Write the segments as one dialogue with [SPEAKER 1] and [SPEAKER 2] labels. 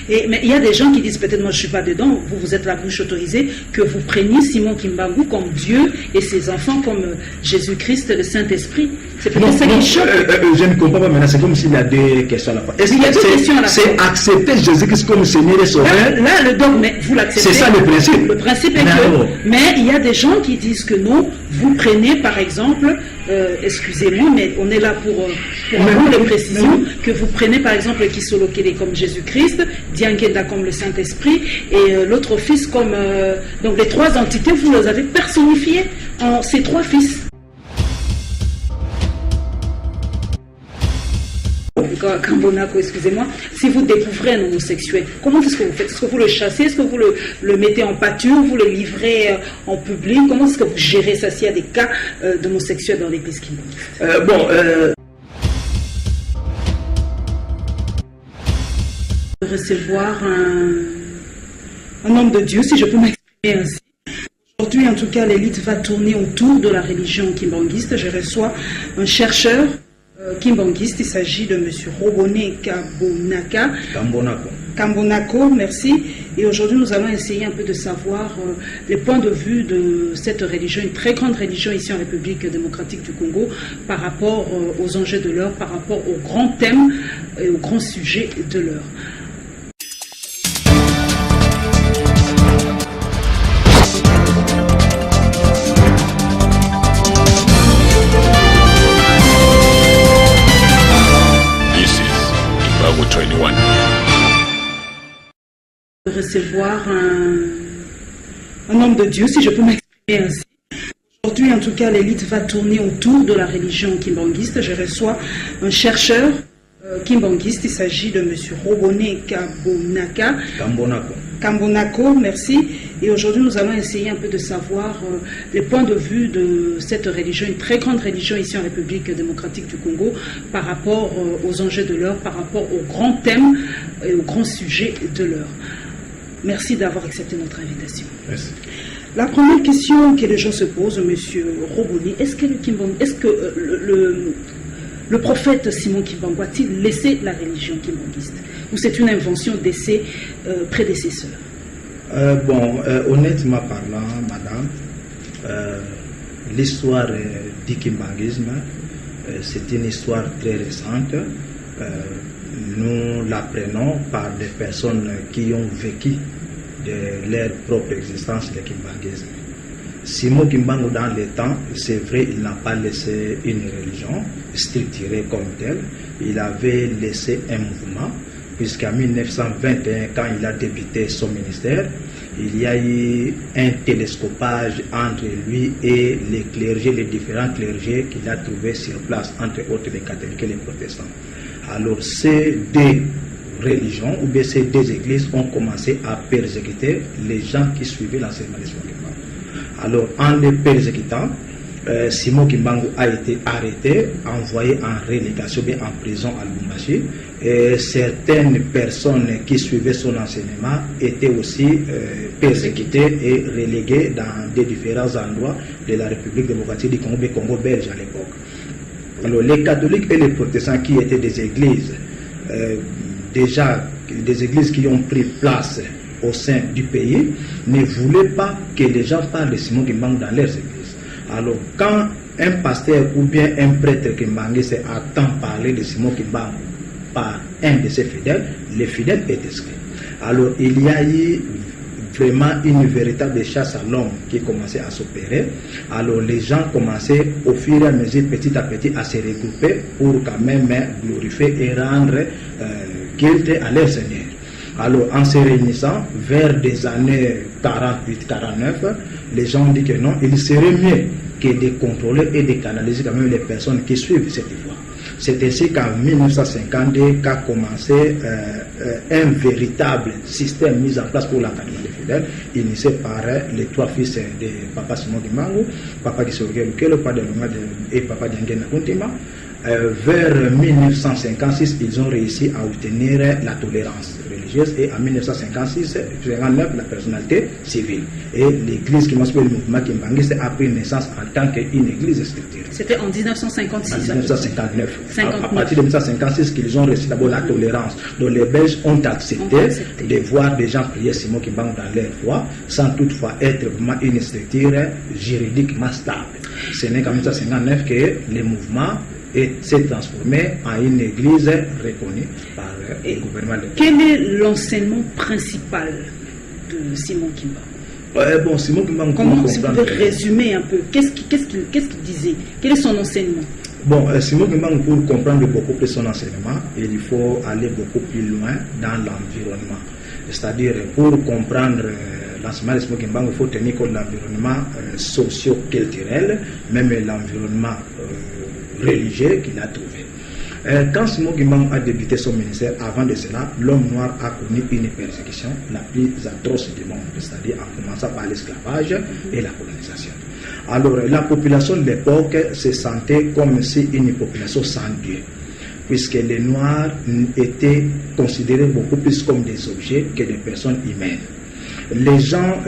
[SPEAKER 1] Mais il y a des gens qui disent, peut-être moi je ne suis pas dedans, vous êtes la bouche autorisée, que vous preniez Simon Kimbangu comme Dieu et ses enfants comme Jésus-Christ, le Saint-Esprit. C'est peut-être ça qui choque.
[SPEAKER 2] Je ne comprends pas maintenant, c'est comme s'il y a deux questions à la fois. Est-ce que c'est accepter Jésus-Christ comme Seigneur et Sauveur?
[SPEAKER 1] Là, le dogme, vous l'acceptez.
[SPEAKER 2] C'est ça le principe.
[SPEAKER 1] Le principe est que... Mais il y a des gens qui disent que non, vous prenez par exemple, excusez-moi, mais on est là pour avoir les précisions, que vous prenez par exemple Kisolo Kele comme Jésus-Christ, Diangenda comme le Saint-Esprit, et l'autre fils comme... donc les trois entités, vous les avez personnifiées en ces trois fils. Kambonako, excusez-moi, si vous découvrez un homosexuel, comment est-ce que vous faites? Est-ce que vous le chassez? Est-ce que vous le mettez en pâture? Vous le livrez en public? Comment est-ce que vous gérez ça s'il y a des cas d'homosexuels dans l'église kimbanguiste? Recevoir un homme de Dieu, si je peux m'exprimer ainsi. Aujourd'hui, en tout cas, l'élite va tourner autour de la religion kimbanguiste. Je reçois un chercheur kimbanguiste, il s'agit de M. Robone Kambonako, merci. Et aujourd'hui, nous allons essayer un peu de savoir les points de vue de cette religion, une très grande religion ici en République démocratique du Congo, par rapport aux enjeux de l'heure, par rapport aux grands thèmes et aux grands sujets de l'heure. Recevoir un homme de Dieu, si je peux m'exprimer ainsi. Aujourd'hui, en tout cas, l'élite va tourner autour de la religion kimbanguiste. Je reçois un chercheur kimbanguiste, il s'agit de M. Robone Kambonako, merci. Et aujourd'hui, nous allons essayer un peu de savoir les points de vue de cette religion, une très grande religion ici en République démocratique du Congo, par rapport aux enjeux de l'heure, par rapport aux grands thèmes et aux grands sujets de l'heure. Merci d'avoir accepté notre invitation.
[SPEAKER 2] Merci.
[SPEAKER 1] La première question que les gens se posent, M. Roboni, est-ce que le prophète Simon Kimbangu a-t-il laissé la religion kimbanguiste? Ou c'est une invention de ses prédécesseurs?
[SPEAKER 2] Honnêtement parlant, madame, l'histoire du kimbanguisme, c'est une histoire très récente. Nous l'apprenons par des personnes qui ont vécu de leur propre existence le kimbanguisme. Simon Kimbangu, dans le temps, c'est vrai, il n'a pas laissé une religion structurée comme telle. Il avait laissé un mouvement, puisqu'en 1921, quand il a débuté son ministère, il y a eu un télescopage entre lui et les clergés, les différents clergés qu'il a trouvés sur place, entre autres les catholiques et les protestants. Alors ces deux religions, ou bien ces deux églises ont commencé à persécuter les gens qui suivaient l'enseignement de Simon Kimbangu. Alors en les persécutant, Simon Kimbangu a été arrêté, envoyé en relégation, bien en prison à Lubumbashi. Et certaines personnes qui suivaient son enseignement étaient aussi persécutées et reléguées dans des différents endroits de la République démocratique du Congo, Congo belge à l'époque. Alors les catholiques et les protestants qui étaient des églises, déjà des églises qui ont pris place au sein du pays, ne voulaient pas que les gens parlent de Simon Kimbangu dans leurs églises. Alors quand un pasteur ou bien un prêtre kimbanguiste entend parler de Simon Kimbangu par un de ses fidèles, les fidèles est exclu. Alors il y a eu vraiment une véritable chasse à l'homme qui commençait à s'opérer. Alors les gens commençaient au fur et à mesure, petit à petit, à se regrouper pour quand même glorifier et rendre culte à leur Seigneur. Alors en se réunissant vers des années 48-49, les gens ont dit que non, il serait mieux que de contrôler et de canaliser quand même les personnes qui suivent cette foi. C'est ainsi qu'en 1952 qu'a commencé un véritable système mis en place pour l'encadrement des fidèles, initié par les trois fils de Papa Simon Kimbangu, Papa Kisoro Kelukelo, Papa de Longa et Papa Diangena Kuntima. vers 1956, ils ont réussi à obtenir la tolérance religieuse et en 1956, 59, la personnalité civile. Et l'église qui m'a le mouvement Kimbanguiste a pris naissance en tant qu'une église structurée.
[SPEAKER 1] C'était en 1956.
[SPEAKER 2] En 1959. À partir de 1956 qu'ils ont reçu d'abord la tolérance. Donc les Belges ont accepté de voir des gens prier Simon Kimbangu dans leur foi sans toutefois être vraiment une structure juridiquement stable. Ce n'est qu'en 1959 que le mouvement s'est transformé en une église reconnue par le gouvernement de...
[SPEAKER 1] Quel est l'enseignement principal de Simon Kimbangu?
[SPEAKER 2] Bon, Simon Kimbangu,
[SPEAKER 1] comment, si vous pouvez résumer un peu, qu'est-ce qu'il disait? Quel est son enseignement?
[SPEAKER 2] Bon, Simon Kimbangu, pour comprendre beaucoup plus son enseignement, il faut aller beaucoup plus loin dans l'environnement. C'est-à-dire, pour comprendre l'enseignement de Simon Kimbangu, il faut tenir compte de l'environnement socio-culturel, même l'environnement religieux qu'il a trouvé. Quand Simon Kimbangu a débuté son ministère, avant de cela, l'homme noir a connu une persécution la plus atroce du monde, c'est-à-dire en commençant par l'esclavage et la colonisation. Alors, la population de l'époque se sentait comme si une population sans Dieu, puisque les Noirs étaient considérés beaucoup plus comme des objets que des personnes humaines. Les gens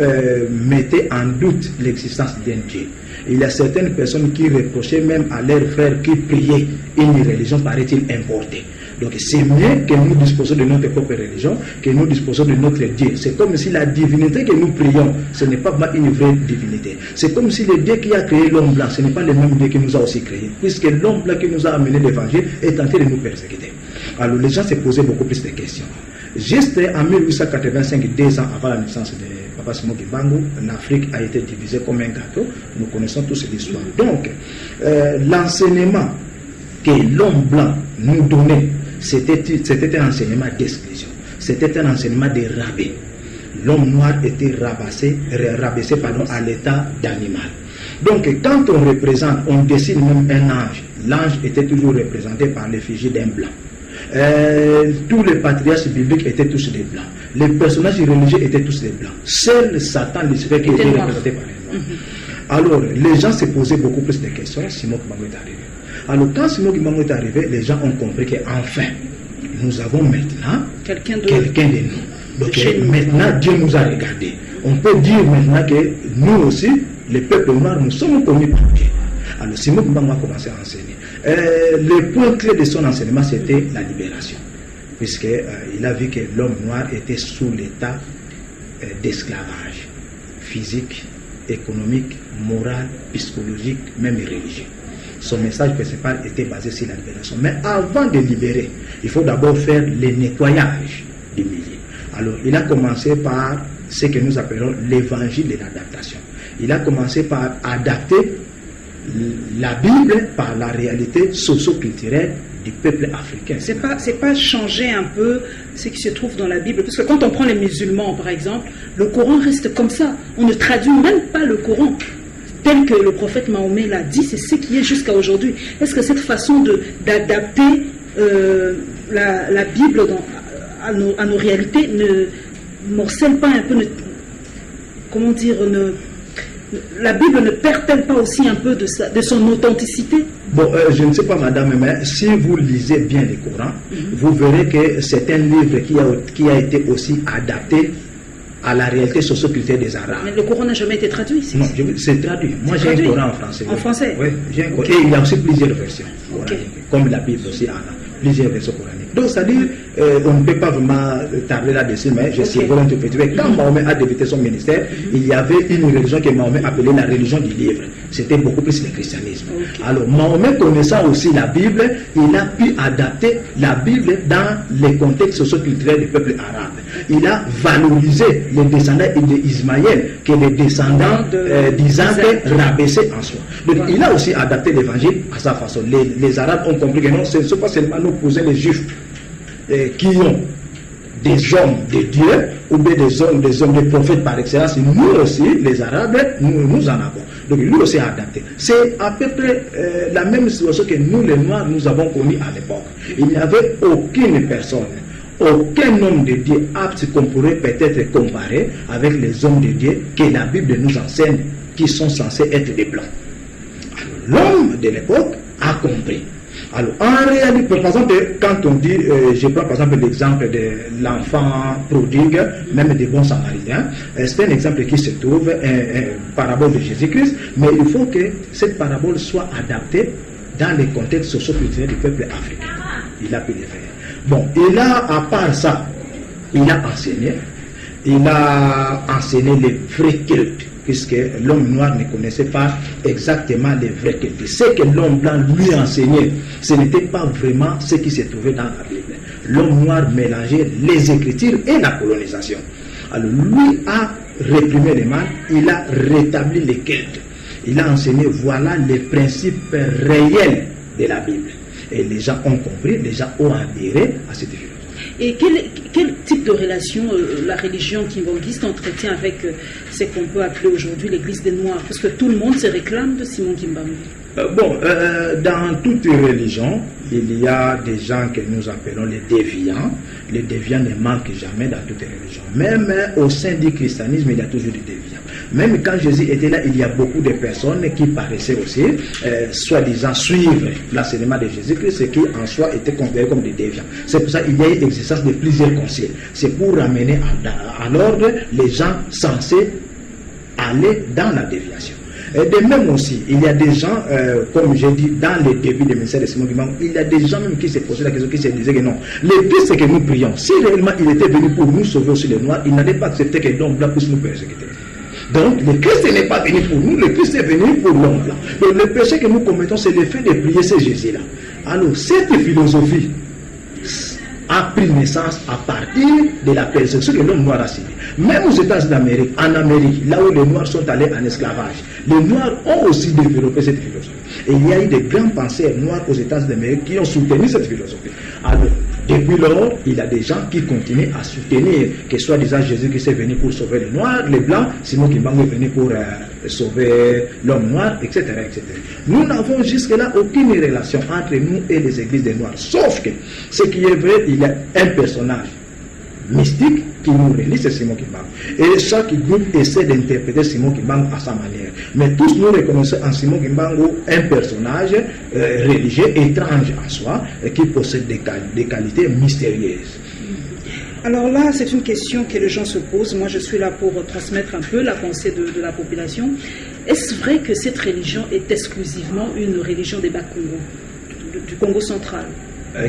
[SPEAKER 2] mettaient en doute l'existence d'un Dieu. Il y a certaines personnes qui reprochaient même à leurs frères qui priaient une religion, paraît-il, importée. Donc c'est mieux que nous disposons de notre propre religion, que nous disposons de notre Dieu. C'est comme si la divinité que nous prions, ce n'est pas une vraie divinité. C'est comme si le Dieu qui a créé l'homme blanc, ce n'est pas le même Dieu qui nous a aussi créé, puisque l'homme blanc qui nous a amené l'évangile est en train de nous persécuter. Alors les gens se posaient beaucoup plus de questions. Juste en 1885, 2 ans avant la naissance de Papa Simon Kimbangu, l'Afrique a été divisée comme un gâteau. Nous connaissons tous l'histoire. Donc, l'enseignement que l'homme blanc nous donnait, c'était un enseignement d'exclusion. C'était un enseignement de rabais. L'homme noir était rabaissé à l'état d'animal. Donc, quand on dessine même un ange, l'ange était toujours représenté par l'effigie d'un blanc. Tous les patriarches bibliques étaient tous des blancs. Les personnages religieux étaient tous des blancs. Seul Satan, Lucifer, qui était représenté par les noirs. Alors, les gens se posaient beaucoup plus de questions. Simon Kimbangu est arrivé. Alors, quand Simon Kimbangu est arrivé, les gens ont compris qu'enfin, nous avons maintenant quelqu'un de nous. Donc, maintenant, Dieu nous a regardés. On peut dire maintenant que nous aussi, les peuples noirs, nous sommes connus par Dieu. Alors, Simon Kimbangu a commencé à enseigner. Le point clé de son enseignement, c'était la libération. Puisqu'il a vu que l'homme noir était sous l'état d'esclavage physique, économique, moral, psychologique, même religieux. Son message principal était basé sur la libération. Mais avant de libérer, il faut d'abord faire le nettoyage du milieu. Alors, il a commencé par ce que nous appelons l'évangile de l'adaptation. Il a commencé par adapter la Bible par la réalité socio-culturelle du peuple africain.
[SPEAKER 1] C'est pas changer un peu ce qui se trouve dans la Bible, parce que quand on prend les musulmans par exemple, le Coran reste comme ça. On ne traduit même pas le Coran tel que le prophète Mahomet l'a dit. C'est ce qui est jusqu'à aujourd'hui. Est-ce que cette façon d'adapter la Bible à nos réalités ne morcelle pas un peu, la Bible ne perd-elle pas aussi un peu de son authenticité?
[SPEAKER 2] Bon, je ne sais pas, madame, mais si vous lisez bien le Coran, vous verrez que c'est un livre qui a été aussi adapté à la réalité socio-culturelle des Arabes.
[SPEAKER 1] Mais le Coran n'a jamais été traduit?
[SPEAKER 2] Non, c'est traduit. Moi, j'ai un Coran en français.
[SPEAKER 1] En français?
[SPEAKER 2] Oui, j'ai un Coran. Et il y a aussi plusieurs versions. Comme la Bible aussi, plusieurs versions coraniques. Donc, c'est-à-dire, on ne peut pas vraiment tabler là-dessus, mais je suis un tout petit peu. Quand Mahomet a débuté son ministère, il y avait une religion que Mahomet appelait la religion du livre. C'était beaucoup plus le christianisme. Alors, Mahomet, connaissant aussi la Bible, il a pu adapter la Bible dans les contextes socio-culturels du peuple arabe. Il a valorisé les descendants d'Ismaël que les descendants d'Isaac rabaissaient en soi. Donc, il a aussi adapté l'évangile à sa façon. Les Arabes ont compris que non, ce ne sont pas seulement nos cousins les Juifs qui ont des hommes de Dieu ou bien des hommes de prophètes par excellence. Nous aussi, les Arabes, nous en avons. Donc lui aussi a adapté. C'est à peu près la même situation que nous, les Noirs, nous avons connue à l'époque. Il n'y avait aucune personne, aucun homme de Dieu apte qu'on pourrait peut-être comparer avec les hommes de Dieu que la Bible nous enseigne, qui sont censés être des blancs. L'homme de l'époque a compris. Alors, en réalité, par exemple, quand on dit, je prends par exemple l'exemple de l'enfant prodigue, même des bons samaritains, c'est un exemple qui se trouve, une parabole de Jésus-Christ, mais il faut que cette parabole soit adaptée dans les contextes socio-culturels du peuple africain. Il a pu le faire. Bon, et là, à part ça, il a enseigné les vrais cultes, puisque l'homme noir ne connaissait pas exactement les vrais cultes. Ce que l'homme blanc lui enseignait, ce n'était pas vraiment ce qui se trouvait dans la Bible. L'homme noir mélangeait les Écritures et la colonisation. Alors lui a réprimé les mal, il a rétabli les cultes. Il a enseigné, voilà les principes réels de la Bible. Et les gens ont compris, les gens ont adhéré à cette philosophie.
[SPEAKER 1] Et quel type de relation la religion kimbangiste entretient avec ce qu'on peut appeler aujourd'hui l'Église des Noirs? Parce que tout le monde se réclame de Simon Kimbangu.
[SPEAKER 2] Dans toute religion, il y a des gens que nous appelons les déviants. Les déviants ne manquent jamais dans toute religion. Même au sein du christianisme, il y a toujours des déviants. Même quand Jésus était là, il y a beaucoup de personnes qui paraissaient aussi, soi-disant, suivre l'enseignement de Jésus-Christ, ce qui en soi était considéré comme des déviants. C'est pour ça qu'il y a eu l'existence de plusieurs conciles. C'est pour ramener à l'ordre les gens censés aller dans la déviation. Et de même aussi, il y a des gens, comme j'ai dit, dans les débuts du ministère de Simon Kimbangu, il y a des gens même qui se posaient la question, qui se disaient que non, le but c'est que nous prions. Si réellement il était venu pour nous sauver aussi les Noirs, il n'allait pas accepter que l'homme blanc puisse nous persécuter. Donc le Christ n'est pas venu pour nous, le Christ est venu pour l'homme blanc. Donc le péché que nous commettons, c'est le fait de prier ce Jésus-là. Alors cette philosophie a pris naissance à partir de la persécution que l'homme noir a subi. Même aux États-Unis d'Amérique, en Amérique, là où les Noirs sont allés en esclavage, les Noirs ont aussi développé cette philosophie. Et il y a eu des grands penseurs noirs aux États-Unis d'Amérique qui ont soutenu cette philosophie. Alors, depuis lors, il y a des gens qui continuent à soutenir que soi-disant Jésus qui est venu pour sauver les Noirs, les Blancs, Simon Kimbangu est venu pour sauver l'homme noir, etc., etc. Nous n'avons jusque-là aucune relation entre nous et les églises des Noirs. Sauf que, ce qui est vrai, il y a un personnage mystique qui nous relie, c'est Simon Kimbangu. Et chaque groupe essaie d'interpréter Simon Kimbangu à sa manière. Mais tous nous reconnaissons en Simon Kimbangu un personnage religieux étrange en soi et qui possède des qualités mystérieuses.
[SPEAKER 1] Alors là, c'est une question que les gens se posent. Moi, je suis là pour transmettre un peu la pensée de la population. Est-ce vrai que cette religion est exclusivement une religion des Bas-Congo, du Congo central?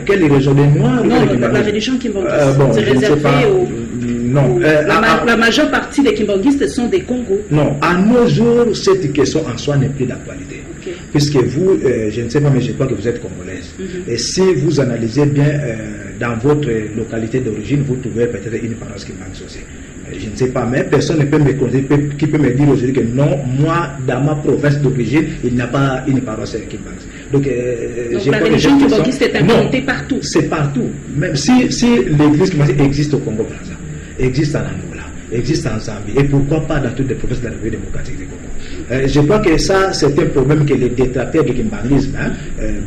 [SPEAKER 2] Quelle religion des Noirs?
[SPEAKER 1] Non, la religion kimbanguiste. C'est réservé aux...
[SPEAKER 2] Non.
[SPEAKER 1] La majeure partie des kimbanguistes sont des Congos.
[SPEAKER 2] Non, à nos jours, cette question en soi n'est plus d'actualité. Okay. Puisque vous, je ne sais pas, mais je crois que vous êtes congolaise. Et si vous analysez bien dans votre localité d'origine, vous trouvez peut-être une paroisse kimbanguiste aussi. Je ne sais pas, mais personne ne peut me qui peut me dire aujourd'hui que non, moi, dans ma province d'origine, il n'y a pas une paroisse kimbanguiste. Donc
[SPEAKER 1] la religion kimbanguiste est implantée partout.
[SPEAKER 2] C'est partout. Même si l'église kimbanguiste existe au Congo-Brazza, existe en Angola, existe en Zambie, et pourquoi pas dans toutes les provinces de la République démocratique du Congo. Je crois que ça, c'est un problème que les détracteurs du kimbanguisme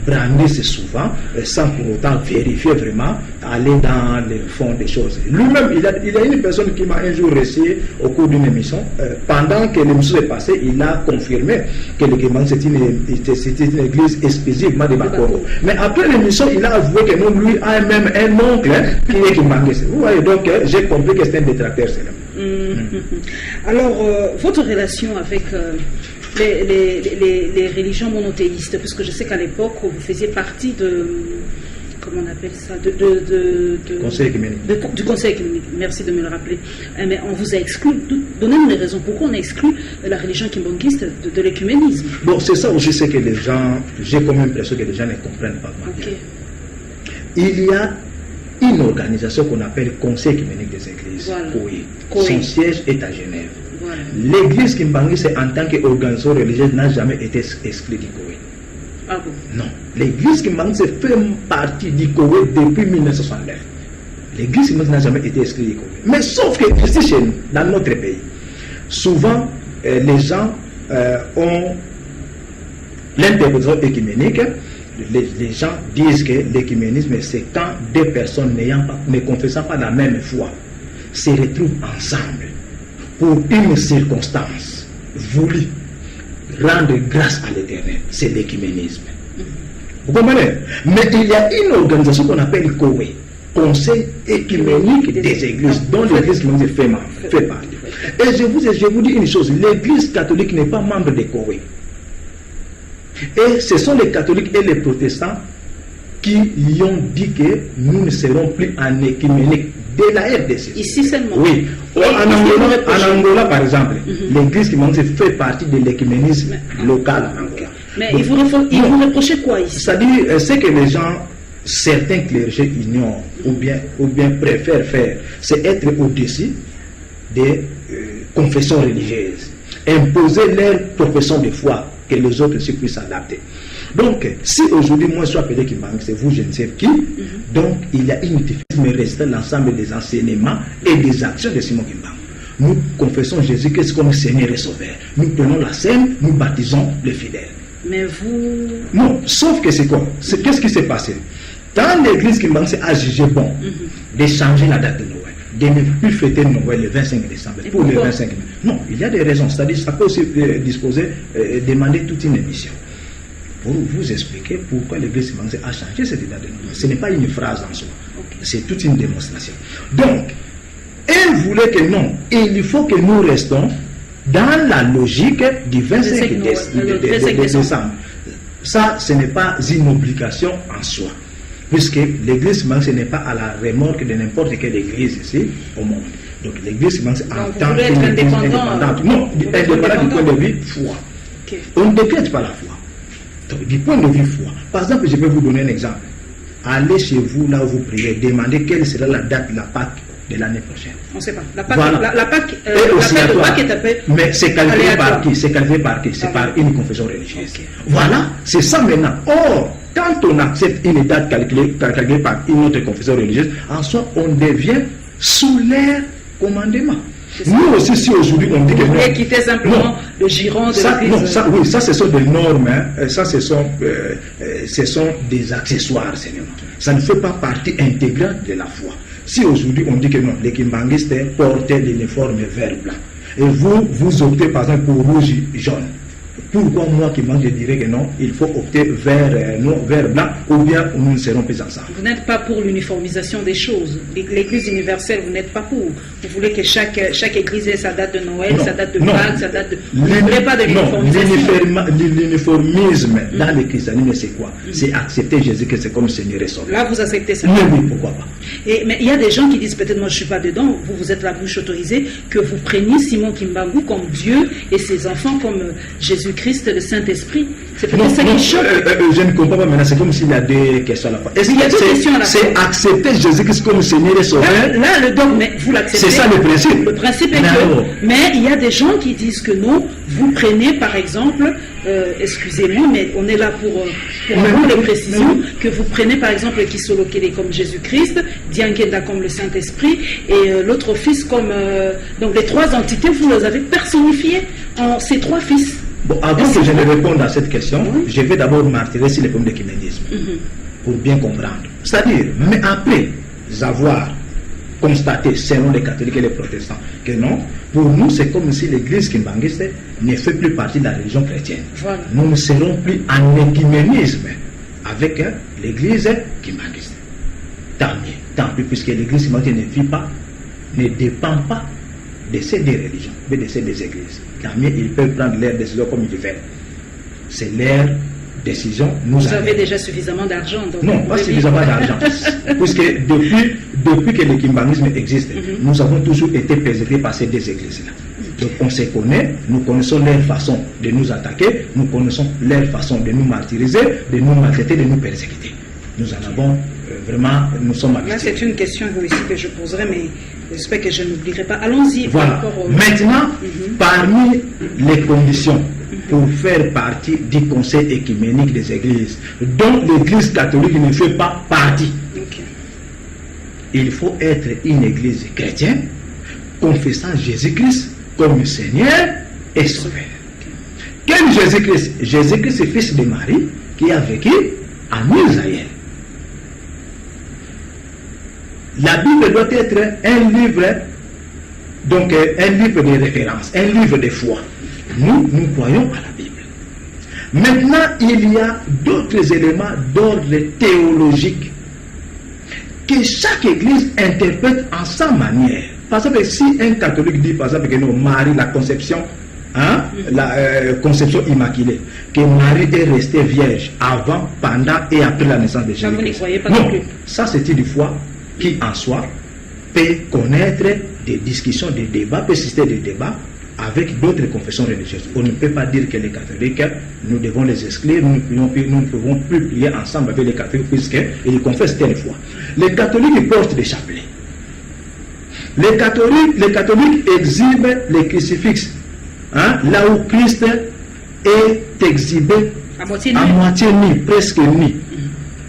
[SPEAKER 2] brandissent souvent, sans pour autant vérifier vraiment, aller dans le fond des choses. Lui-même, il y a une personne qui m'a un jour réussi au cours d'une émission, pendant que l'émission est passée, il a confirmé que le kimbanguisme c'était une église exclusivement de Bakongo. Mais après l'émission, il a avoué que non, lui a même un oncle qui est kimbanguiste. Vous voyez, donc j'ai compris que c'est un détracteur seulement.
[SPEAKER 1] Alors, votre relation avec les religions monothéistes, parce que je sais qu'à l'époque, vous faisiez partie de... Comment on appelle ça
[SPEAKER 2] Conseil écuménique.
[SPEAKER 1] Du Conseil écuménique, merci de me le rappeler. Mais on vous a exclu. Donnez-nous les raisons. Pourquoi on a exclu la religion kimbanguiste de l'écuménisme?
[SPEAKER 2] Bon, c'est ça aussi, c'est que les gens... J'ai comme l'impression que les gens ne comprennent pas vraiment bien. Il y a une organisation qu'on appelle Conseil écuménique des églises.
[SPEAKER 1] Voilà.
[SPEAKER 2] Son siège est à Genève.
[SPEAKER 1] Voilà.
[SPEAKER 2] L'église kimbanguiste, en tant qu'organisation religieuse, n'a jamais été exclue du COE.
[SPEAKER 1] Ah bon?
[SPEAKER 2] Non. L'église kimbanguiste fait partie du COE depuis 1969. L'église kimbanguiste n'a jamais été exclue du COE. Mais sauf que ici chez nous, dans notre pays, souvent les gens ont l'interprétation écuménique. Les gens disent que l'écuménisme, c'est quand deux personnes ne confessant pas la même foi se retrouvent ensemble pour une circonstance voulue, rendre grâce à l'Éternel. C'est l'écuménisme. Vous comprenez? Mais il y a une organisation qu'on appelle COE, Conseil écuménique des églises, dont l'église fait partie. Et je vous dis une chose, l'église catholique n'est pas membre des COE. Et ce sont les catholiques et les protestants qui y ont dit que nous ne serons plus en écuménique de la RDC.
[SPEAKER 1] Ici seulement.
[SPEAKER 2] Oui. En Angola, par exemple, l'église qui fait partie de l'écuménisme local en Angola.
[SPEAKER 1] Mais il vous reprochez quoi ici?
[SPEAKER 2] C'est-à-dire, ce que les gens, certains clergés ignorent ou bien préfèrent faire, c'est être au-dessus des confessions religieuses, imposer leur profession de foi, que les autres aussi puissent s'adapter. Donc, si aujourd'hui moi je suis appelé Kimbangu, c'est vous, je ne sais qui, donc il y a une difficulté, mais reste l'ensemble des enseignements et des actions de Simon Kimbangu. Nous confessons Jésus-Christ comme Seigneur et Sauveur. Nous prenons la scène, nous baptisons les fidèles.
[SPEAKER 1] Mais vous...
[SPEAKER 2] Non, sauf que c'est quoi? Qu'est-ce qui s'est passé? Quand l'église Kimbangu a jugé bon de changer la date de Noël, de ne plus fêter Noël le 25 décembre, pour le 25 mai. Non, il y a des raisons. C'est-à-dire, ça peut aussi demander toute une émission pour vous expliquer pourquoi l'église Kimbangu a changé cette date de Noël. Ce n'est pas une phrase en soi, c'est toute une démonstration. Donc, elle voulait que non, il faut que nous restons dans la logique du 25 décembre. Ça, ce n'est pas une obligation en soi, puisque l'église Kimbangu, ce n'est pas à la remorque de n'importe quelle église ici au monde. Donc l'église Kimbangu en tant qu'église indépendante, non, indépendante du point de vue foi. On ne décrète pas la foi. Donc, du point de vue foi. Par exemple, je vais vous donner un exemple. Allez chez vous, là où vous priez, demandez quelle sera la date de la Pâque de l'année prochaine.
[SPEAKER 1] On ne sait pas. La Pâque,
[SPEAKER 2] voilà.
[SPEAKER 1] la Pâque de Pâques est appelée.
[SPEAKER 2] Mais c'est calculé par qui? C'est calculé par qui? C'est par une confession religieuse. Voilà, c'est ça maintenant. Or, quand on accepte une date calculée par une autre confession religieuse, en soi, on devient sous leur commandement. Nous aussi, si aujourd'hui on dit que
[SPEAKER 1] vous quitter simplement le giron de l'église.
[SPEAKER 2] Oui, ça ce sont des normes, hein. Ça ce sont des accessoires seulement. Ça ne fait pas partie intégrante de la foi. Si aujourd'hui on dit que non, les kimbanguistes portaient l'uniforme vert blanc, et vous optez par exemple pour rouge jaune, pourquoi moi qui mange, je dirais que non, il faut opter vers blanc, ou bien nous ne serons plus ensemble.
[SPEAKER 1] Vous n'êtes pas pour l'uniformisation des choses. L'église universelle, vous n'êtes pas pour. Vous voulez que chaque église ait sa date de Noël, sa date de Pâques, sa date de... Vous ne voulez pas de l'uniformisation.
[SPEAKER 2] L'uniformisme dans le christianisme, c'est quoi? C'est accepter Jésus-Christ comme Seigneur et Sauveur.
[SPEAKER 1] Là, vous acceptez ça.
[SPEAKER 2] Oui, pourquoi pas.
[SPEAKER 1] Mais il y a des gens qui disent, peut-être moi je ne suis pas dedans, vous êtes la bouche autorisée, que vous preniez Simon Kimbangu comme Dieu et ses enfants comme Jésus-Christ, le Saint-Esprit. C'est peut-être ça qui choque.
[SPEAKER 2] Je ne comprends pas maintenant, c'est comme s'il y a des questions à la fois.
[SPEAKER 1] Il y a deux questions à la fois.
[SPEAKER 2] C'est accepter Jésus-Christ comme Seigneur et Sauveur.
[SPEAKER 1] Là, le dogme, vous l'acceptez.
[SPEAKER 2] C'est ça le principe.
[SPEAKER 1] Le principe est que... Mais il y a des gens qui disent que non, vous prenez par exemple, excusez-moi, mais on est là pour avoir les précisions, que vous prenez par exemple Kisolokele comme Jésus-Christ, Diankenda comme le Saint-Esprit, et l'autre fils comme... donc les trois entités, vous les avez personnifiées en ces trois fils.
[SPEAKER 2] Bon, avant que je ne réponde à cette question, je vais d'abord martyrer sur les problèmes d'écuménisme, pour bien comprendre. C'est-à-dire, mais après avoir constaté, selon les catholiques et les protestants, que non, pour nous, c'est comme si l'église kimbanguiste ne fait plus partie de la religion chrétienne.
[SPEAKER 1] Voilà.
[SPEAKER 2] Nous ne serons plus en écuménisme avec l'église kimbanguiste. Tant pis, puisque l'église kimbanguiste ne dépend pas de ces deux religions, mais de ces deux églises. Tant mieux, ils peuvent prendre leurs décisions comme ils veulent. C'est leur décision. Vous
[SPEAKER 1] avez déjà suffisamment d'argent.
[SPEAKER 2] Non, pas suffisamment d'argent. Puisque depuis que le kimbanguisme existe, nous avons toujours été préservés par ces deux églises-là. Donc on se connaît, nous connaissons leur façon de nous attaquer, nous connaissons leur façon de nous martyriser, de nous maltraiter, de nous persécuter. Nous en avons vraiment, nous sommes habitués.
[SPEAKER 1] Là, c'est une question aussi que je poserai, mais j'espère que je n'oublierai pas. Allons-y.
[SPEAKER 2] Voilà. Maintenant, parmi les conditions pour faire partie du conseil écuménique des églises, dont l'église catholique ne fait pas partie, il faut être une église chrétienne, confessant Jésus-Christ comme Seigneur et Sauveur. Quel Jésus-Christ? Jésus-Christ est fils de Marie, qui a vécu en Israël. La Bible doit être un livre, donc un livre de référence, un livre de foi. Nous croyons à la Bible. Maintenant, il y a d'autres éléments d'ordre théologique que chaque église interprète en sa manière. Par exemple, si un catholique dit, par exemple, que non, Marie, la conception, la conception immaculée, que Marie est restée vierge avant, pendant et après la naissance de Jésus.
[SPEAKER 1] Vous n'y croyez pas
[SPEAKER 2] non,
[SPEAKER 1] non plus.
[SPEAKER 2] ça c'est une foi qui en soi peut connaître des discussions, des débats, peut susciter des débats avec d'autres confessions religieuses. On ne peut pas dire que les catholiques, nous devons les exclure, nous ne pouvons plus prier ensemble avec les catholiques puisqu'ils confessent telle foi. Les catholiques portent des chapelets. Les catholiques exhibent les crucifixes, là où Christ est exhibé à moitié nu, presque nu,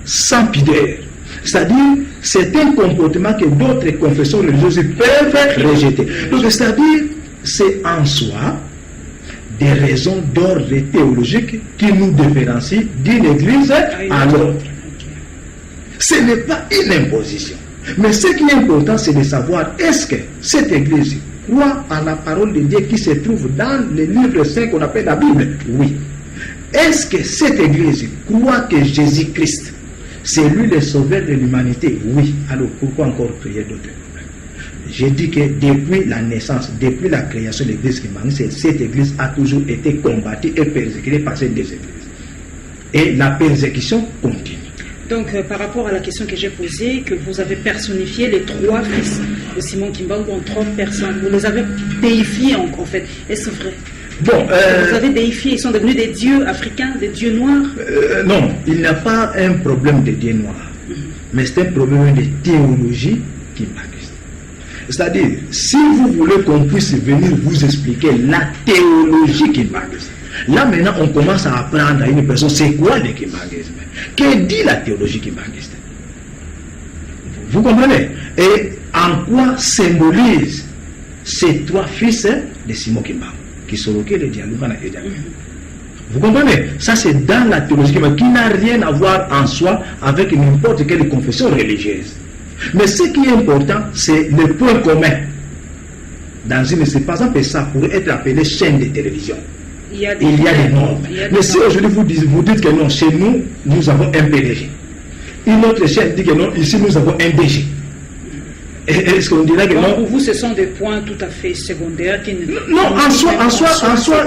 [SPEAKER 2] sans pudeur. C'est-à-dire, c'est un comportement que d'autres confessions religieuses peuvent rejeter. Donc, c'est-à-dire, c'est en soi des raisons d'ordre théologique qui nous différencient d'une église à l'autre. Ce n'est pas une imposition. Mais ce qui est important, c'est de savoir est-ce que cette église croit à la parole de Dieu qui se trouve dans le livre saint qu'on appelle la Bible? Oui. Est-ce que cette église croit que Jésus-Christ, c'est lui le sauveur de l'humanité? Oui. Alors pourquoi encore créer d'autres problèmes? J'ai dit que depuis la naissance, depuis la création de l'église Kimbanguiste, cette église a toujours été combattue et persécutée par ces deux églises. Et la persécution continue.
[SPEAKER 1] Donc, par rapport à la question que j'ai posée, que vous avez personnifié les trois fils de Simon Kimbangu en 30 personnes, vous les avez déifiés en fait. Est-ce vrai?
[SPEAKER 2] Bon,
[SPEAKER 1] vous avez déifié, ils sont devenus des dieux africains, des dieux noirs?
[SPEAKER 2] Non, il n'y a pas un problème de dieux noirs, mais c'est un problème de théologie kimbanguiste. C'est-à-dire, si vous voulez qu'on puisse venir vous expliquer la théologie kimbanguiste, là maintenant on commence à apprendre à une personne c'est quoi le kimbanguisme. Que dit la théologie kimbanguiste? Vous comprenez? Et en quoi symbolise ces trois fils de Simon Kimbangu, qui sont le Dialoumana et Dialoumana? Vous comprenez? Ça c'est dans la théologie qui n'a rien à voir en soi avec n'importe quelle confession religieuse. Mais ce qui est important, c'est le point commun. Dans une, c'est par exemple ça pourrait être appelé chaîne de télévision. Il y a des normes. Mais si aujourd'hui vous dites que non, chez nous, nous avons un PDG. Une autre chaîne dit que non, ici nous avons un DG. Est-ce qu'on dirait que non?
[SPEAKER 1] Pour vous, ce sont des points tout à fait secondaires qui ne...
[SPEAKER 2] Non, en soi,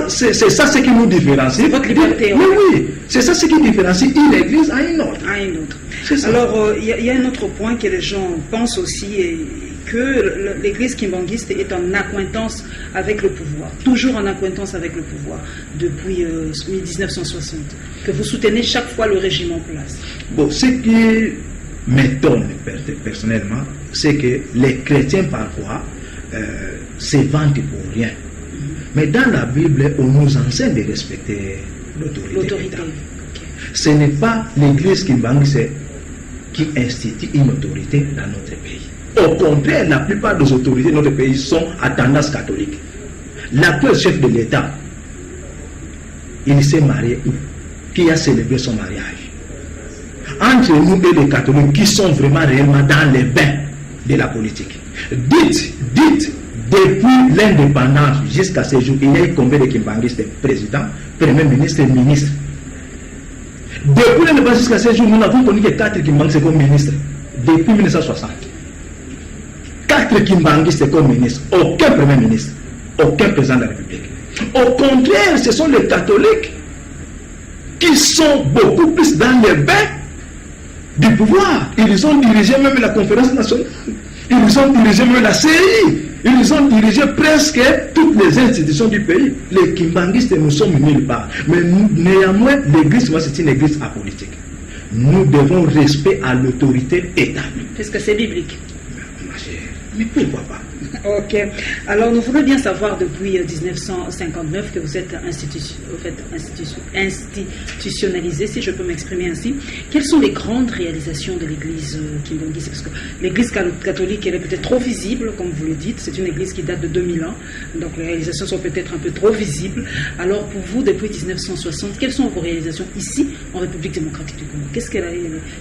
[SPEAKER 2] c'est ça ce qui nous différencie.
[SPEAKER 1] Votre liberté.
[SPEAKER 2] Mais oui, c'est ça ce qui différencie une église à une autre.
[SPEAKER 1] À une autre. Alors, il y a un autre point que les gens pensent aussi, que l'église kimbanguiste est en accointance avec le pouvoir, toujours en accointance avec le pouvoir, depuis 1960, que vous soutenez chaque fois le régime en place.
[SPEAKER 2] Bon, ce qui m'étonne personnellement, c'est que les chrétiens parfois se vantent pour rien. Mais dans la Bible, on nous enseigne de respecter l'autorité. Okay. Ce n'est pas l'église kimbanguiste qui institue une autorité dans notre pays. Au contraire, la plupart des autorités de notre pays sont à tendance catholique. L'actuel chef de l'État, il s'est marié où? Qui a célébré son mariage? Entre nous et les catholiques qui sont vraiment réellement dans les bains de la politique. Dites, depuis l'indépendance jusqu'à ce jour, il y a eu combien de kimbanguistes présidents, premier ministre et ministres? Depuis l'indépendance jusqu'à ce jour, nous n'avons connu que 4 kimbanguistes comme ministres. Depuis 1960. 4 kimbanguistes comme ministres. Aucun premier ministre. Aucun président de la République. Au contraire, ce sont les catholiques qui sont beaucoup plus dans les bains du pouvoir. Ils ont dirigé même la conférence nationale. Ils ont dirigé même la CI. Ils ont dirigé presque toutes les institutions du pays. Les kimbanguistes ne sommes nulle part. Mais néanmoins, l'église, c'est une église apolitique. Nous devons respect à l'autorité établie.
[SPEAKER 1] Est-ce que c'est biblique?
[SPEAKER 2] Mais pourquoi pas?
[SPEAKER 1] Ok. Alors, nous voulons bien savoir depuis 1959 que vous êtes institutionnalisé, si je peux m'exprimer ainsi. Quelles sont les grandes réalisations de l'église kimbanguiste? Parce que l'église catholique, elle est peut-être trop visible, comme vous le dites. C'est une église qui date de 2000 ans. Donc, les réalisations sont peut-être un peu trop visibles. Alors, pour vous, depuis 1960, quelles sont vos réalisations ici, en République démocratique du Congo? Qu'est-ce que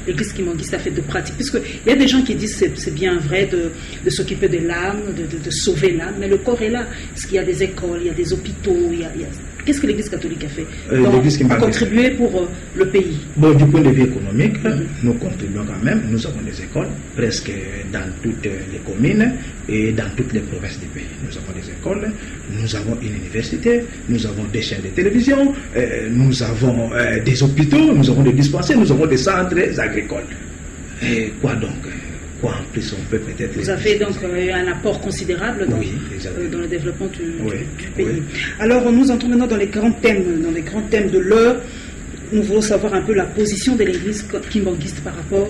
[SPEAKER 1] l'église kimbanguiste a fait de pratique? Parce qu'il y a des gens qui disent que c'est bien vrai de s'occuper de l'âme, de sauver l'âme, mais le corps est là. Parce qu'il y a des écoles, il y a des hôpitaux, il y a Qu'est-ce que l'Église catholique a fait
[SPEAKER 2] pour
[SPEAKER 1] contribuer pour le pays?
[SPEAKER 2] Bon, du point de vue économique, nous contribuons quand même. Nous avons des écoles presque dans toutes les communes et dans toutes les provinces du pays. Nous avons des écoles, nous avons une université, nous avons des chaînes de télévision, nous avons des hôpitaux, nous avons des dispensaires, nous avons des centres agricoles. Et quoi donc? Quoi en plus on peut peut-être...
[SPEAKER 1] Vous avez donc un apport considérable dans le développement du pays. Oui. Alors nous entrons maintenant dans les grands thèmes de l'heure. Nous voulons savoir un peu la position de l'Église kimbanguiste par rapport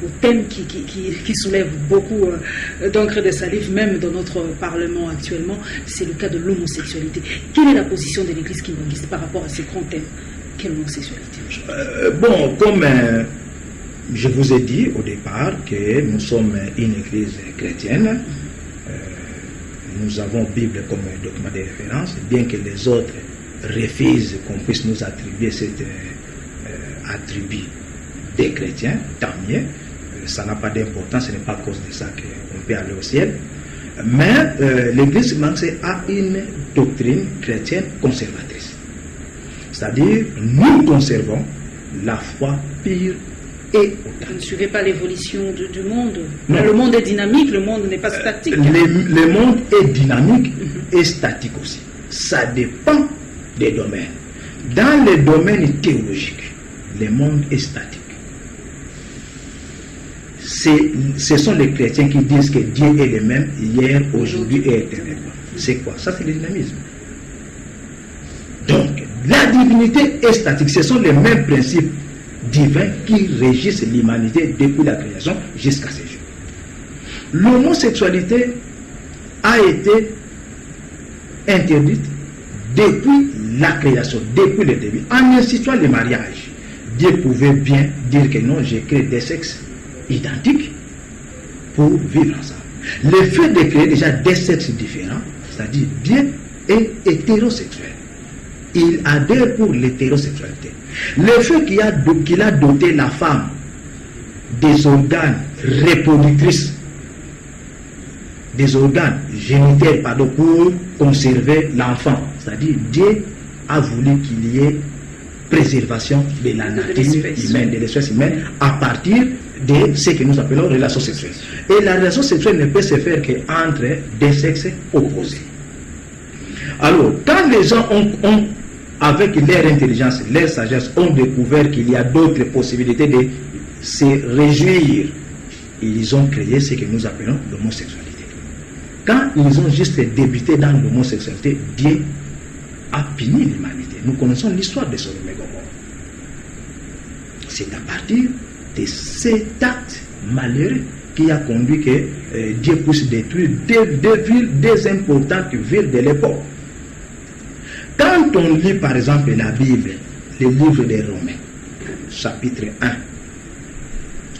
[SPEAKER 1] aux thèmes qui soulèvent beaucoup d'encre de salive, même dans notre Parlement actuellement. C'est le cas de l'homosexualité. Quelle est la position de l'Église kimbanguiste par rapport à ces grands thèmes? Quelle homosexualité?
[SPEAKER 2] Bon, comme... je vous ai dit au départ que nous sommes une église chrétienne. Nous avons Bible comme document de référence, bien que les autres refusent qu'on puisse nous attribuer cet attribut des chrétiens, tant mieux. Ça n'a pas d'importance, ce n'est pas à cause de ça qu'on peut aller au ciel. Mais l'église a une doctrine chrétienne conservatrice. C'est-à-dire, nous conservons la foi pure.
[SPEAKER 1] Vous ne suivez pas l'évolution du monde. Non. Le monde est dynamique, le monde n'est pas statique.
[SPEAKER 2] Le monde est dynamique et statique aussi. Ça dépend des domaines. Dans les domaines théologiques, le monde est statique. Ce sont les chrétiens qui disent que Dieu est le même hier, aujourd'hui et éternellement. C'est quoi? Ça, c'est le dynamisme. Donc, la divinité est statique. Ce sont les mêmes principes divins qui régissent l'humanité depuis la création jusqu'à ce jour. L'homosexualité a été interdite depuis la création, depuis le début. En instituant le mariage, Dieu pouvait bien dire que non, j'ai créé des sexes identiques pour vivre ensemble. Le fait de créer déjà des sexes différents, c'est-à-dire Dieu est hétérosexuel. Il adhère pour l'hétérosexualité. Le fait qu'il a doté la femme des organes reproductrices, des organes génitaux, pour conserver l'enfant. C'est-à-dire Dieu a voulu qu'il y ait préservation de la nature humaine, de l'espèce humaine, à partir de ce que nous appelons relation sexuelle. Et la relation sexuelle ne peut se faire qu'entre des sexes opposés. Alors, quand les gens ont avec leur intelligence, leur sagesse, ont découvert qu'il y a d'autres possibilités de se réjouir, ils ont créé ce que nous appelons l'homosexualité. Quand ils ont juste débuté dans l'homosexualité, Dieu a puni l'humanité. Nous connaissons l'histoire de Sodome et Gomorrhe. C'est à partir de cet acte malheureux qui a conduit que Dieu puisse détruire des importantes villes de l'époque. Quand on lit par exemple la Bible, le livre des Romains, chapitre 1,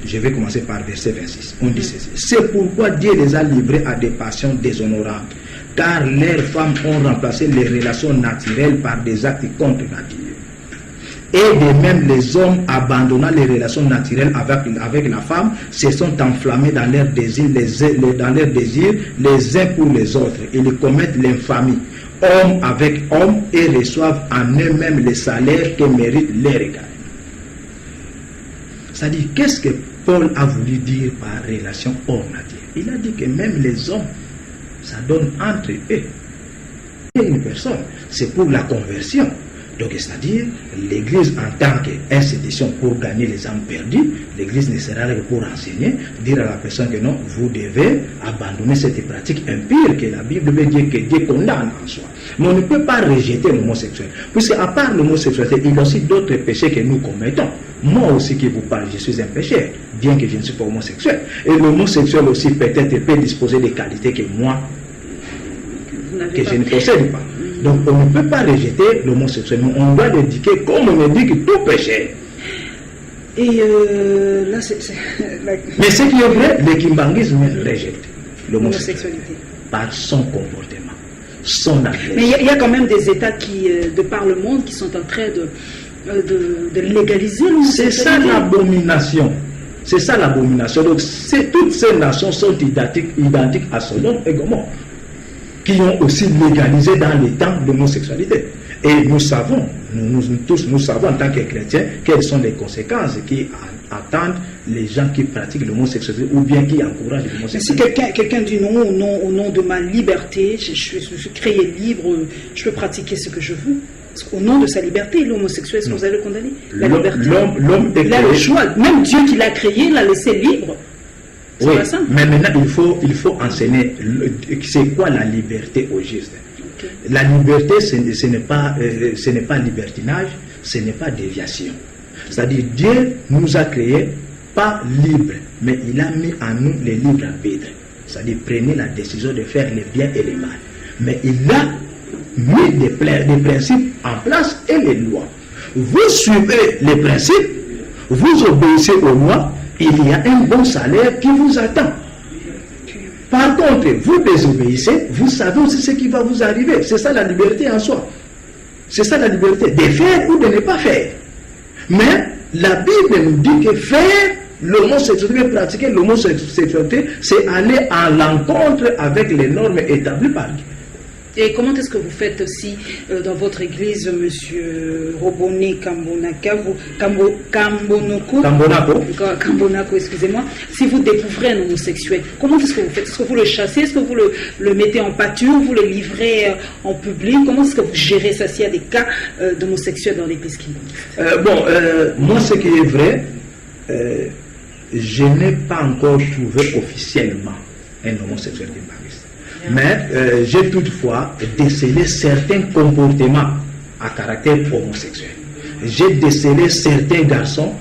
[SPEAKER 2] je vais commencer par verset 26, on dit ceci: c'est pourquoi Dieu les a livrés à des passions déshonorables, car leurs femmes ont remplacé les relations naturelles par des actes contre nature. Et de même, les hommes, abandonnant les relations naturelles avec la femme, se sont enflammés dans leurs désirs, les uns pour les autres. Ils commettent l'infamie, homme avec homme, et reçoivent en eux-mêmes le salaire que méritent les regards. C'est-à-dire, qu'est-ce que Paul a voulu dire par relation hors nature? Il a dit que même les hommes, ça donne entre eux et une personne. C'est pour la conversion. Donc, c'est-à-dire, l'Église en tant qu'institution pour gagner les âmes perdues, l'Église ne sera que pour enseigner, dire à la personne que non, vous devez abandonner cette pratique impure que la Bible veut dire que Dieu condamne en soi. Mais on ne peut pas rejeter l'homosexuel, puisque à part l'homosexualité, il y a aussi d'autres péchés que nous commettons. Moi aussi qui vous parle, je suis un pécheur, bien que je ne suis pas homosexuel. Et l'homosexuel aussi peut-être peut disposer des qualités que moi, que je ne possède pas. Donc on ne peut pas rejeter l'homosexuel, on doit l'éduquer comme on éduque tout péché.
[SPEAKER 1] Et là,
[SPEAKER 2] mais ce qui est vrai, le kimbanguisme rejette l'homosexualité par son comportement, son acte.
[SPEAKER 1] Mais il y a quand même des États qui, de par le monde, qui sont en train de légaliser l'homosexualité.
[SPEAKER 2] C'est ça l'abomination. C'est ça l'abomination. Donc toutes ces nations sont identiques à Sodome et Gomorrhe. qui ont aussi légalisé dans les temps l'homosexualité. Et nous savons, nous tous, nous savons en tant que chrétiens, quelles sont les conséquences qui attendent les gens qui pratiquent l'homosexualité ou bien qui encouragent l'homosexualité.
[SPEAKER 1] Si quelqu'un dit non, au nom de ma liberté, je suis créé libre, je peux pratiquer ce que je veux. Au nom de sa liberté, l'homosexuel, est-ce que vous allez le condamner? La liberté.
[SPEAKER 2] L'homme est
[SPEAKER 1] il a le choix. Même Dieu qui l'a créé, l'a laissé libre.
[SPEAKER 2] Oui, mais maintenant il faut enseigner c'est quoi la liberté au juste. Okay. La liberté, ce n'est pas libertinage, ce n'est pas déviation. C'est-à-dire Dieu nous a créés pas libres, mais il a mis en nous les libres arbitres. C'est-à-dire prenez la décision de faire le bien et le mal. Mais il a mis des principes en place et les lois. Vous suivez les principes, vous obéissez aux lois, il y a un bon salaire qui vous attend. Par contre, vous désobéissez, vous savez aussi ce qui va vous arriver. C'est ça la liberté en soi. C'est ça la liberté, de faire ou de ne pas faire. Mais la Bible nous dit que faire l'homosexualité, pratiquer l'homosexualité, c'est aller à l'encontre avec les normes établies par Dieu.
[SPEAKER 1] Et comment est-ce que vous faites aussi dans votre église, monsieur Robone Kambonako, excusez-moi, si vous découvrez un homosexuel, comment est-ce que vous faites? Est-ce que vous le chassez? Est-ce que vous le mettez en pâture? Vous le livrez en public? Comment est-ce que vous gérez ça s'il y a des cas d'homosexuels dans l'église kimbangiste?
[SPEAKER 2] Moi, ce qui est vrai, je n'ai pas encore trouvé officiellement un homosexuel kimbangiste. Mais j'ai toutefois décelé certains comportements à caractère homosexuel. J'ai décelé certains garçons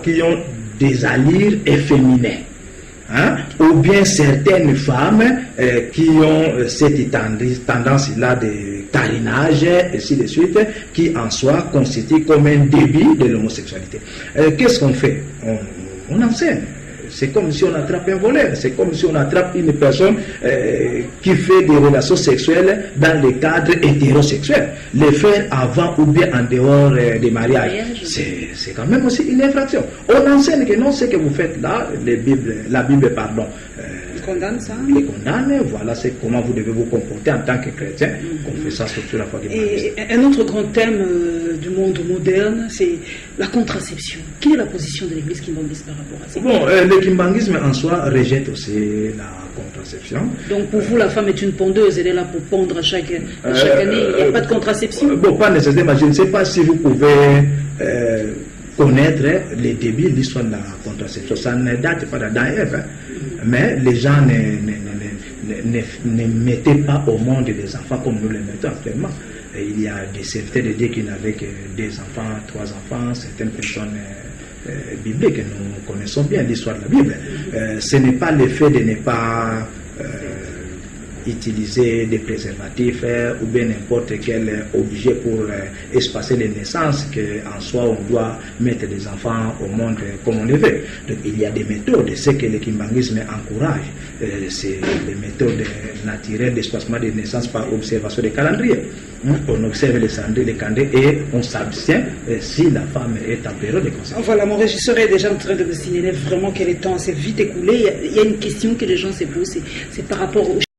[SPEAKER 2] qui ont des allures efféminées. Hein? Ou bien certaines femmes qui ont cette tendance-là de carinage, et ainsi de suite, qui en soi constitue comme un début de l'homosexualité. Qu'est-ce qu'on fait? On enseigne. C'est comme si on attrape un voleur, c'est comme si on attrape une personne qui fait des relations sexuelles dans le cadre hétérosexuel. Le faire avant ou bien en dehors des mariages, c'est quand même aussi une infraction. On enseigne que non, ce que vous faites là, la Bible
[SPEAKER 1] condamne ça.
[SPEAKER 2] Les condamne, voilà c'est comment vous devez vous comporter en tant que chrétien. On fait ça surtout la fois que
[SPEAKER 1] Et un autre grand thème du monde moderne, c'est la contraception. Quelle est la position de l'église kimbangiste par rapport à ça?
[SPEAKER 2] Bon, le kimbangisme en soi rejette aussi la contraception.
[SPEAKER 1] Donc pour vous, la femme est une pondeuse, elle est là pour pondre chaque année, il n'y a pas de contraception?
[SPEAKER 2] Bon, pas nécessairement, je ne sais pas si vous pouvez connaître les débuts de l'histoire de la contraception. Ça ne date pas d'Adam et Ève, mais les gens ne mettaient pas au monde des enfants comme nous les mettons actuellement. Et il y a des certains de dire qu'ils n'avaient que 2 enfants, 3 enfants, certaines personnes bibliques. Nous connaissons bien l'histoire de la Bible. Ce n'est pas le fait de ne pas utiliser des préservatifs ou bien n'importe quel objet pour espacer les naissances qu'en soi on doit mettre des enfants au monde comme on le veut. Donc il y a des méthodes, ce que le kimbangisme encourage, c'est les méthodes naturelles d'espacement des naissances par observation des calendriers. On observe les calendriers et on s'abstient si la femme est en période de conception.
[SPEAKER 1] Voilà, mon régisseur est déjà en train de me signaler vraiment que le temps s'est vite écoulé. Il y a une question que les gens se posent, c'est par rapport au